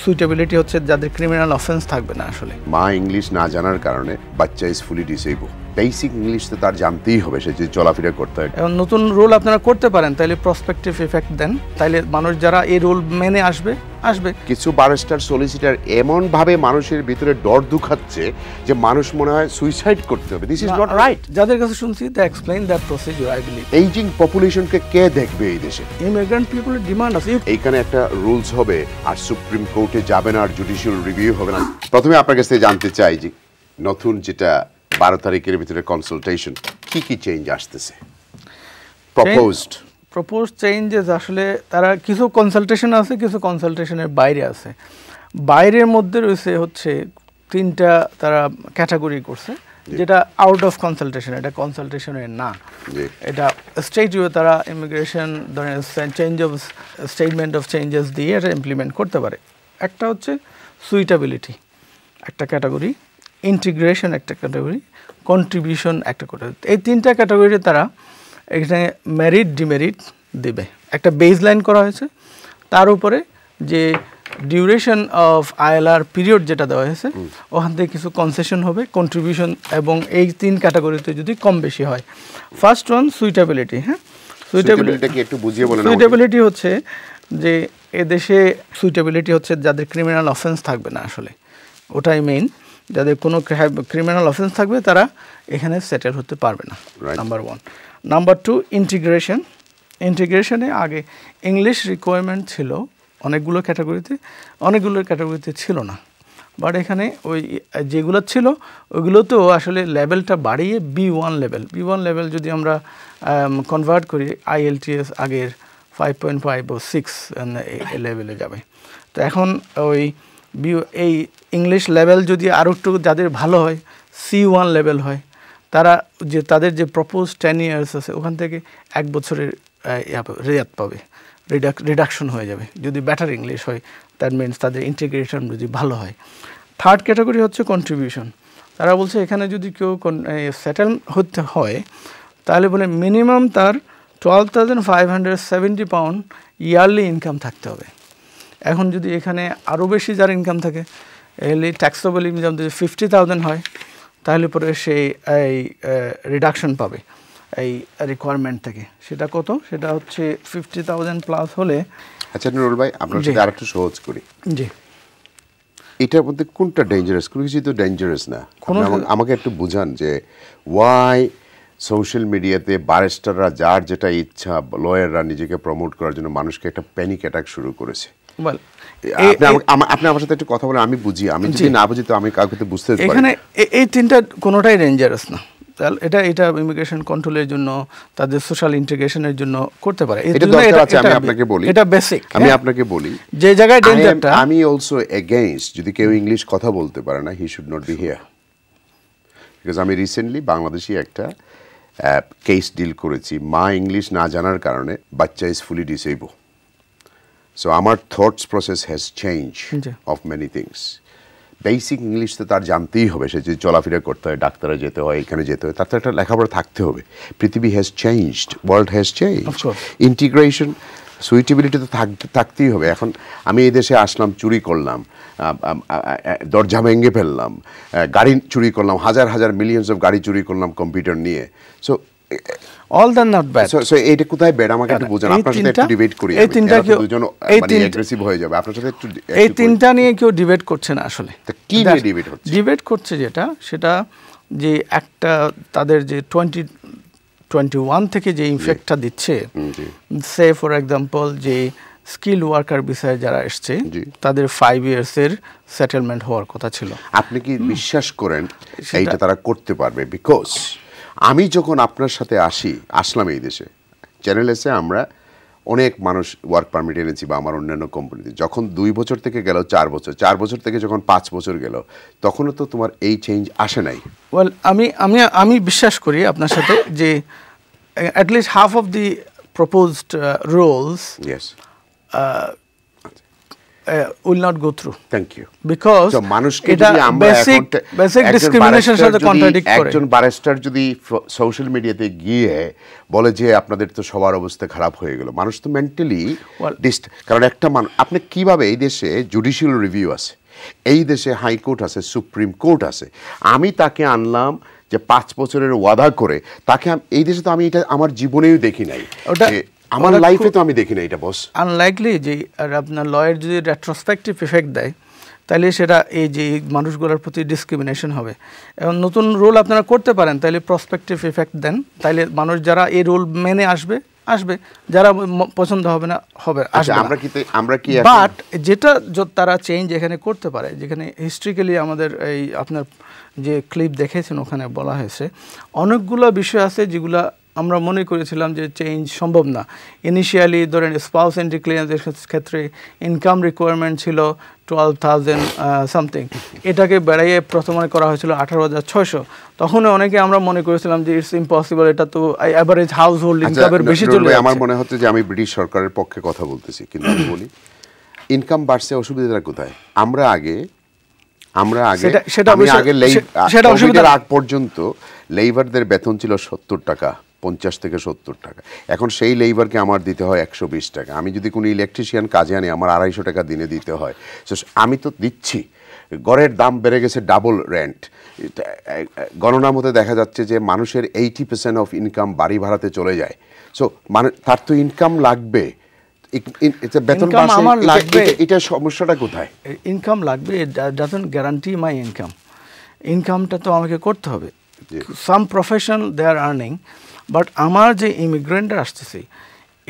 Suitability হচ্ছে যাদের criminal offence থাকবে না আসলে। মা ইংলিশ না জানার কারণে বাচ্চা is fully disable. Basic English তো তার জানতেই হবে, সে যদি চলাফেরা করতে হয়। এবং নতুন রুল আপনারা করতে পারেন, তাইলে প্রসপেক্টিভ এফেক্ট দেন, তাইলে মানুষ যারা এই রুল মেনে আসবে। কিছু ব্যারিস্টার সলিসিটার এমন ভাবে মানুষের ভিতরে ডর ঢুকাচ্ছে যে মানুষ মনে হয় সুইসাইড করতে হবে। This is not right. যাদের কাছে শুনছি they explain that procedure. I believe ageing পপুলেশনকে কে দেখবে এই দেশে? ইমিগ্রেন্ট পিপলের ডিমান্ড আছে। এইখানে একটা রুলস হবে আর সুপ্রিম কোর্টে যাবে না, আর জুডিশিয়াল রিভিউ হবে না। প্রথমে আপনার কাছে জানতে চাই যে নতুন যেটা 12 তারিখের ভিতরে কনসালটেশন, কি চেঞ্জ আসতেছে প্রপোজড চেঞ্জেস? আসলে তারা কিছু কনসালটেশন আছে, কিছু কনসালটেশনের বাইরে আছে। বাইরের মধ্যে রয়েছে হচ্ছে 3টা তারা ক্যাটাগরি করছে, যেটা আউট অফ কনসালটেশন, এটা কনসালটেশনের না। এটা স্টেটে তারা ইমিগ্রেশন ধরেন change of statement of changes দিয়ে এটা ইমপ্লিমেন্ট করতে পারে। একটা হচ্ছে সুইটেবিলিটি একটা ক্যাটাগরি, ইন্টিগ্রেশন একটা ক্যাটাগরি, কন্ট্রিবিউশন একটা ক্যাটাগরি। এই 3টা ক্যাটাগরিতে তারা এখানে মেরিট ডিমেরিট দেবে। একটা বেস লাইন করা হয়েছে, তার উপরে যে ডিউরেশন অফ আইএলআর পিরিয়ড যেটা দেওয়া হয়েছে ওখান থেকে কিছু কনসেশন হবে, কন্ট্রিবিউশন, এবং এই 3 ক্যাটাগরিতে যদি কম বেশি হয়। First one suitability. হ্যাঁ, সুইটেবিলিটি একটু বুঝিয়ে বলেন। সুইটেবিলিটি হচ্ছে যে এদেশে সুইটেবিলিটি হচ্ছে যাদের ক্রিমিনাল অফেন্স থাকবে না আসলে, ওটাই মেইন। যাদের কোনো ক্রিমিনাল অফেন্স থাকবে তারা এখানে সেটেল হতে পারবে না, নাম্বার 1। Number 2 integration. ইন্টিগ্রেশনে আগে ইংলিশ রিকোয়ারমেন্ট ছিল অনেকগুলো ক্যাটাগরিতে ছিল না, বাট এখানে ওই যেগুলো ছিল ওইগুলোতেও আসলে লেভেলটা বাড়িয়ে B1 লেভেল যদি আমরা কনভার্ট করি, IELTS আগের 5.5 ও 6 লেভেলে যাবে। তো এখন ওই এই ইংলিশ লেভেল যদি আরও একটু যাদের ভালো হয়, C1 লেভেল হয়, তারা যে তাদের যে প্রপোজ 10 ইয়ার্স আছে ওখান থেকে 1 বছরের রেয়াত পাবে, রিডাকশন হয়ে যাবে যদি বেটার ইংলিশ হয়। দ্যাট মিনস তাদের ইন্টিগ্রেশন যদি ভালো হয়। থার্ড ক্যাটাগরি হচ্ছে কন্ট্রিবিউশন। তারা বলছে এখানে যদি কেউ সেটেল হতে হয় তাহলে বলে মিনিমাম তার 12,570 পাউন্ড ইয়ারলি ইনকাম থাকতে হবে। এখন যদি এখানে আরও বেশি যার ইনকাম থাকে, এলি ট্যাক্সেবল ইনকাম যদি 50,000 হয়, তাহলে পরে সেই এই রিডাকশন পাবে এই রিকোয়ারমেন্ট থেকে। সেটা কত? সেটা হচ্ছে 50,000 প্লাস হলে। আচ্ছা নুরুল ভাই, আপনার সাথে আরেকটু সহজ করি। জি, এটার মধ্যে কোনটা ডেঞ্জারাস? কোনো কিছু তো ডেঞ্জারাস না। আমাকে একটু বুঝান যে ওয়াই সোশ্যাল মিডিয়াতে ব্যারিস্টাররা যার যেটা ইচ্ছা, লয়াররা নিজেকে প্রমোট করার জন্য মানুষকে একটা প্যানিক অ্যাটাক শুরু করেছে। আপনি আমার সাথে একটু কথা বলেন, আমি বুঝি। আমি যদি না বুঝি তো আমি কাউকে তো বুঝতে পারি। এখানে এই 3টা কোনোটাই ডেঞ্জারাস না। এটা ইমিগ্রেশন কন্ট্রোলের জন্য, তাদের সোশ্যাল ইন্টিগ্রেশনের জন্য করতে পারে। এটা বেসিক। আমি আপনাকে বলি যে জায়গায় ডেঞ্জারটা, আমি অলসো এগেইনস্ট যদি কেউ ইংলিশ কথা বলতে পারে না, he should not be here. Because আমি রিসেন্টলি বাংলাদেশি একটা কেস ডিল করেছি, মা ইংলিশ না জানার কারণে বাচ্চা ইজ ফুলি ডিসেবল। সো আমার thoughts process has change of many things. Basic English তো তার জানতেই হবে, সে যদি চলাফেরা করতে হয়, ডাক্তারে যেতে হয়, এখানে যেতে হয়, তার তো একটা লেখাপড়া থাকতে হবে। পৃথিবী has changed, world has changed. Integration, suitability তো থাকতেই হবে। এখন আমি এই দেশে আসলাম, চুরি করলাম, দরজা ভেঙে ফেললাম, গাড়ি চুরি করলাম, হাজার মিলিয়নস অফ গাড়ি চুরি করলাম কম্পিউটার নিয়ে। So all that not bad. So এইটা কোথায় ব্যাড আমাকে একটু বোঝান। আপনার সাথে একটু ডিবেট করি। এই তিনটা কেউ মানে অ্যাগ্রেসিভ হয়ে যাবে। আপনার সাথে একটু এই তিনটা নিয়ে কেউ ডিবেট করছে না আসলে। কি নিয়ে ডিবেট হচ্ছে? ডিবেট করছে সেটা যে একটা তাদের যে 2021 থেকে যে ইনফেক্টটা দিচ্ছে, সে ফর এক্সাম্পল যে স্কিল ওয়ার্কার বিষয়ে যারা এসছে তাদের 5 ইয়ার্সের সেটেলমেন্ট হওয়ার কথা ছিল। আপনি কি বিশ্বাস করেন এইটা তারা করতে পারবে? বিকজ আমি যখন আপনার সাথে আসলাম এই দেশে, চ্যানেল এসে আমরা অনেক মানুষ ওয়ার্ক পারমিট এনেছি বা আমার অন্যান্য কোম্পানিতে, যখন 2 বছর থেকে গেল 4 বছর, 4 বছর থেকে যখন 5 বছর গেল, তখনও তো তোমার এই চেঞ্জ আসে নাই। ওয়েল, আমি বিশ্বাস করি আপনার সাথে যে at least half of the proposed rules will not go through. Thank you. Because মানুষকে এটা যদি আমরা বেসিক ডিসক্রিমিনেশনের সাথে কন্ট্রাডিক্ট করে। একজন ব্যারিস্টার যদি সোশ্যাল মিডিয়াতে গিয়ে বলে যে আপনাদের তো সবার অবস্থা খারাপ হয়ে গেল, মানুষ তো মেন্টালি কারণ একটা আপনি কিভাবে, এই দেশে জুডিশিয়াল রিভিউ আছে, এই দেশে হাইকোর্ট আছে, সুপ্রিম কোর্ট আছে, আমি তাকে আনলাম যে 5 বছরের ওয়াদা করে তাকে, এই দেশে তো আমি এটা আমার জীবনেও দেখি নাই, আমার লাইফে তো আমি দেখি না এটা বস। আনলাইকলি যে আপনার লয়ের যদি রেট্রোস্পেক্টিভ ইফেক্ট দেয় তাহলে সেটা এই যে মানুষগুলোর প্রতি ডিসক্রিমিনেশন হবে। এবং নতুন রুল আপনারা করতে পারেন, তাহলে প্রসপেক্টিভ ইফেক্ট দেন, তাহলে মানুষ যারা এই রুল মেনে আসবে, যারা পছন্দ হবে না হবে আসবে। আমরা কি বাট যেটা তারা চেঞ্জ এখানে করতে পারে, যেখানে হিস্ট্রিক্যালি আমাদের এই আপনার যে ক্লিপ দেখেছেন ওখানে বলা হয়েছে অনেকগুলো বিষয় আছে যেগুলা আমরা মনে করেছিলাম যে চেঞ্জ সম্ভব না। ইনিশিয়ালি ধরেন স্পাউস এন্ট্রি ক্লিয়ারেন্সের ক্ষেত্রে ইনকাম রিকোয়ারমেন্ট ছিল 12,000 সামথিং, এটাকে বেড়াইয়ে প্রথমে করা হয়েছিল 18,600। তখন অনেকে আমরা মনে করেছিলাম যে ইটস ইম্পসিবল, এটা তো অ্যাভারেজ হাউস হোল্ড ইনকামের বেশি চলে যাচ্ছে। আমার মনে হচ্ছে যে আমি ব্রিটিশ সরকারের পক্ষে কথা বলতেছি, কিন্তু আমি বলি ইনকাম বাড়ছে, অসুবিধাটা কোথায়? আমরা আগে কোভিডের আগ পর্যন্ত লেবারদের বেতন ছিল 70 টাকা, 50 থেকে 70 টাকা। এখন সেই লেবারকে আমার দিতে হয় 120 টাকা। আমি যদি কোনো ইলেকট্রিশিয়ান কাজে আনি আমার 250 টাকা দিনে দিতে হয়। সো আমি তো দিচ্ছি, গড়ের দাম বেড়ে গেছে ডাবল রেন্ট। গণনা মতে দেখা যাচ্ছে যে মানুষের 80% অফ ইনকাম বাড়ি ভাড়াতে চলে যায়। সো তার তো ইনকাম লাগবে, বেতন লাগবে, এটা সমস্যাটা কোথায়? ইনকাম লাগবে, it doesn't guarantee my income. ইনকামটা তো আমাকে করতে হবে। Some profession they are earning, but আমার যে ইমিগ্রেন্টরা আসতেছে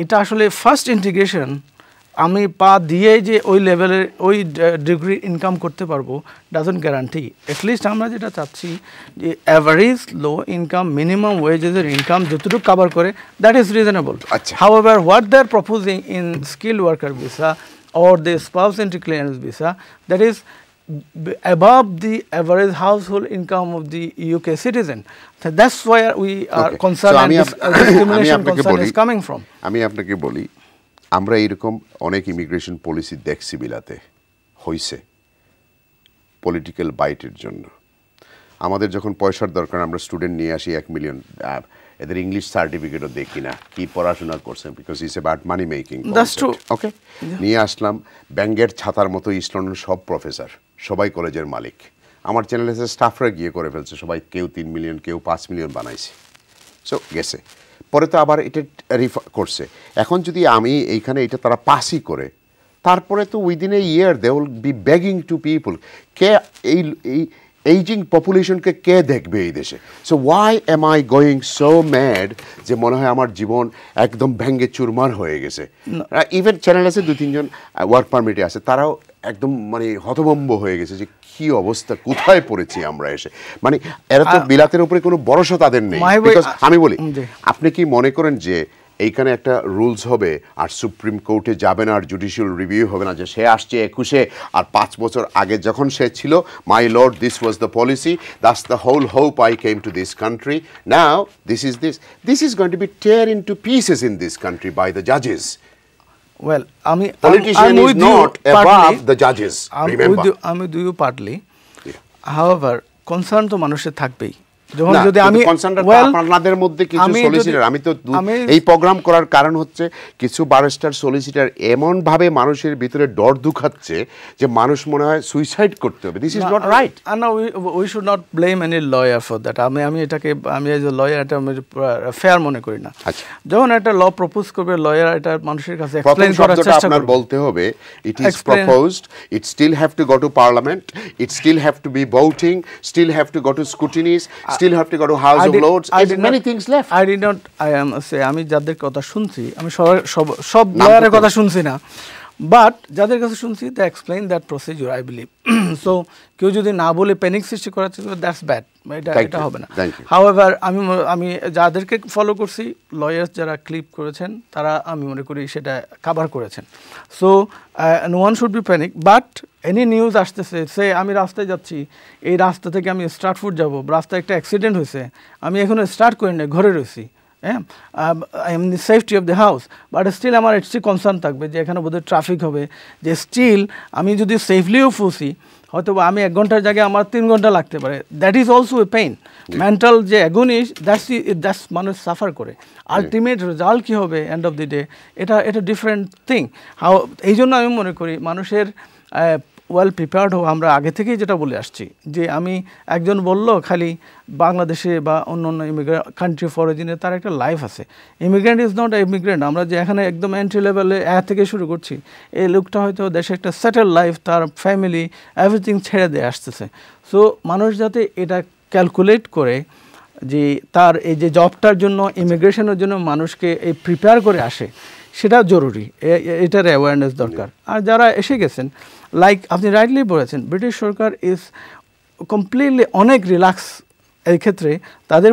এটা আসলে ফার্স্ট ইন্টিগ্রেশন, আমি পা দিয়ে যে ওই লেভেলের ওই ডিগ্রি ইনকাম করতে পারবো ডাজন্ট গ্যারান্টি। অ্যাটলিস্ট আমরা যেটা চাচ্ছি যে অ্যাভারেজ লো ইনকাম মিনিমাম ওয়েজেসের ইনকাম যতটুকু কভার করে that is reasonable. However what they are proposing in skill worker visa or the spouse entry clearance visa, that is above the average household income of the UK citizen. So that's where we are concerned, and this discrimination concern is coming from. আমি আপনাকে বলি, আমরা এরকম অনেক immigration policy দেখছি বিলাতে হইছে political বাইটের জন্য। আমাদের যখন পয়সার দরকার আমরা স্টুডেন্ট নিয়ে আসি 1 মিলিয়ন, এদের ইংলিশ সার্টিফিকেটও দেখি না কি পড়াশোনা করছেন, because it's about money making. Okay, নিয়ে আসলাম ব্যাঙ্গের ছাতার মতো ইস্ট লন্ডন সব প্রফেসর, সবাই কলেজের মালিক। আমার চ্যানেলে স্টাফরা গিয়ে করে ফেলছে সবাই, কেউ 3 মিলিয়ন, কেউ 5 মিলিয়ন বানাইছে। সো গেছে, পরে তো আবার এটা করছে। এখন যদি আমি এইখানে এটা তারা পাসই করে, তারপরে তো within a year they will be begging to people. কে এই এইজিং পপুলেশনকে কে দেখবে এই দেশে? So why am I going so mad যে মনে হয় আমার জীবন একদম ভেঙ্গে চুরমার হয়ে গেছে। ইভেন চ্যানেল আছে 2-3 জন ওয়ার্ক পারমিটে আছে, তারাও একদম মানে হতভম্ব হয়ে গেছে যে কি অবস্থা, কোথায় পড়েছি আমরা এসে। মানে এরা তো বিলাতের উপরে কোনো ভরসা তাদের নেই। আমি বলি, আপনি কি মনে করেন যে এইখানে একটা রুলস হবে আর সুপ্রিম কোর্টে যাবে না আর জুডিশিয়াল রিভিউ হবে না, যে সে আসছে 21-এ আর 5 বছর আগে যখন সে ছিল, my lord this was the policy, that's the whole hope I came to this country, now this is going to be tear into pieces in this country by the জাজেস। Well, politician is not above the judges, remember. I'm with you partly. However, concern তো মানুষের থাকবেই। যদি আমি আপনাদের মধ্যে কিছু solicitor, আমি তো এই প্রোগ্রাম করার কারণ হচ্ছে কিছু ব্যারিস্টার সলিসিটার এমন ভাবে মানুষের ভিতরে ডর ঢুকাচ্ছে যে মানুষ মনে হয় সুইসাইড করতে হবে। This is not right. না, we should not blame any lawyer for that. আমি এটাকে এজ এ লয়ার এটা ফেয়ার মনে করি না। যখন একটা ল প্রপোজ করবে লয়ার, এটা মানুষের কাছে এক্সপ্লেইন করার চেষ্টা করবে। আপনার বলতে হবে it is proposed, it still have to go to parliament, it still have to be voting, still have to go to scrutinies, still have to go to House of Lords. Many things left. আমি যাদের কথা শুনছি, আমি সব লয়ারের কথা শুনছি না, but যাদের কাছে শুনছি they explain that procedure, I believe. So কেউ যদি না বলে প্যানিক সৃষ্টি করার চেষ্টা, দ্যাটস ব্যাড, এটা হবে না। হাউএভার আমি যাদেরকে ফলো করছি, লয়ার্স যারা ক্লিপ করেছেন তারা আমি মনে করি সেটা কভার করেছেন। So no one should be panic, but any news আসতেছে, সে আমি রাস্তায় যাচ্ছি, এই রাস্তা থেকে আমি স্টার্টফুড যাব, রাস্তায় একটা অ্যাক্সিডেন্ট হয়েছে, আমি এখনো স্টার্ট করি না, ঘরে রয়েছি, হ্যাঁ I am the safety of the house, but still আমার একটু কনসার্ন থাকবে যে এখানে বোধহয় ট্রাফিক হবে, যে স্টিল আমি যদি সেফলিও ফুসি হয়তো আমি 1 ঘন্টার জায়গায় আমার 3 ঘন্টা লাগতে পারে, that is also a pain. Mental যে অ্যাগোনিস দ্যাটস মানুষ সাফার করে, আলটিমেট রেজাল্ট কী হবে এন্ড অফ দি ডে এটা ডিফারেন্ট থিং। এই জন্য আমি মনে করি মানুষের ওয়েল প্রিপেয়ার্ড হওয়া, আমরা আগে থেকেই যেটা বলে আসছি যে আমি একজন বলল খালি বাংলাদেশে বা অন্য অন্য ইমিগ্রেন্ট কান্ট্রি ফর অরিজিনে তার একটা লাইফ আছে। ইমিগ্রেন্ট ইজ নট ইমিগ্রেন্ট, আমরা যে এখানে একদম এন্ট্রি লেভেলে থেকে শুরু করছি, এই লোকটা হয়তো দেশে একটা সেটেল লাইফ, তার ফ্যামিলি এভরিথিং ছেড়ে দিয়ে আসতেছে। সো মানুষ যাতে এটা ক্যালকুলেট করে যে তার এই যে জবটার জন্য ইমিগ্রেশনের জন্য মানুষকে এই প্রিপেয়ার করে আসে, সেটা জরুরি, এটার অ্যাওয়ারনেস দরকার। আর যারা এসে গেছেন, লাইক আপনি রাইটলি বলেছেন, ব্রিটিশ সরকার ইজ কমপ্লিটলি অনেক রিল্যাক্স এই ক্ষেত্রে। তাদের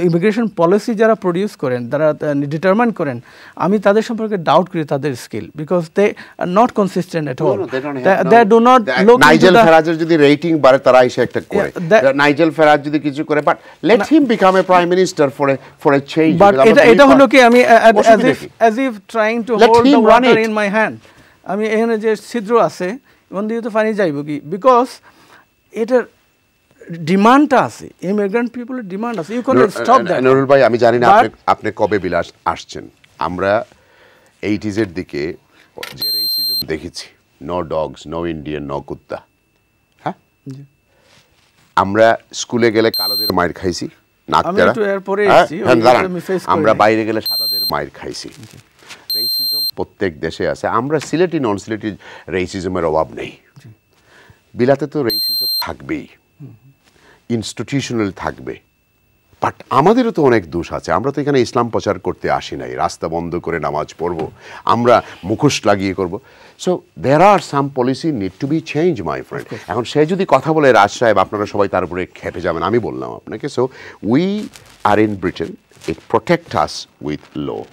ইমিগ্রেশন পলিসি যারা প্রডিউস করেন, যারা ডিটারমাইন করেন, আমি তাদের সম্পর্কে ডাউট করি তাদের skill, because they are not consistent at all. They do not look Nigel ফেরাজের যদি রেটিং বাড়ে তারা এসে একটা করে, নাইজেল ফেরাজ যদি কিছু করে, but let him become a prime minister for a change. But এটা হলো কি, আমি as if trying to hold the water in my hand, আমি এখানে যে ছিদ্র আছে ওখান দিয়ে তো পানি যাইব কি, বিকজ এটার ডিমান্ডটা আছে, ইমিগ্রেন্ট পিপলের ডিমান্ড আছে, you can't stop that. Nurul ভাই, আমি জানি না আপনি কবে বিলাস আসছেন, আমরা 80s এর দিকে যে রেসিজম দেখেছি, no dogs, no Indian, no কুত্তা, হ্যাঁ, আমরা স্কুলে গেলে কালোদের মায়ের খাইছি, আমরা বাইরে গেলে সাদাদের মায়ের খাইছি। রেসিজম প্রত্যেক দেশে আছে, আমরা সিলেটি নন সিলেটি রেসিজমের অভাব নেই। বিলাতে তো রেসিজম থাকবেই, ইনস্টিটিউশনাল থাকবে, বাট আমাদেরও তো অনেক দোষ আছে। আমরা তো এখানে ইসলাম প্রচার করতে আসি নাই, রাস্তা বন্ধ করে নামাজ পড়ব, আমরা মুখোশ লাগিয়ে করব। So there are some policy need to be change my friend. এখন সে যদি কথা বলে রাজ সাহেব, আপনারা সবাই তার উপরে খেপে যাবেন, আমি বললাম আপনাকে। So we are in Britain, it protect us with law.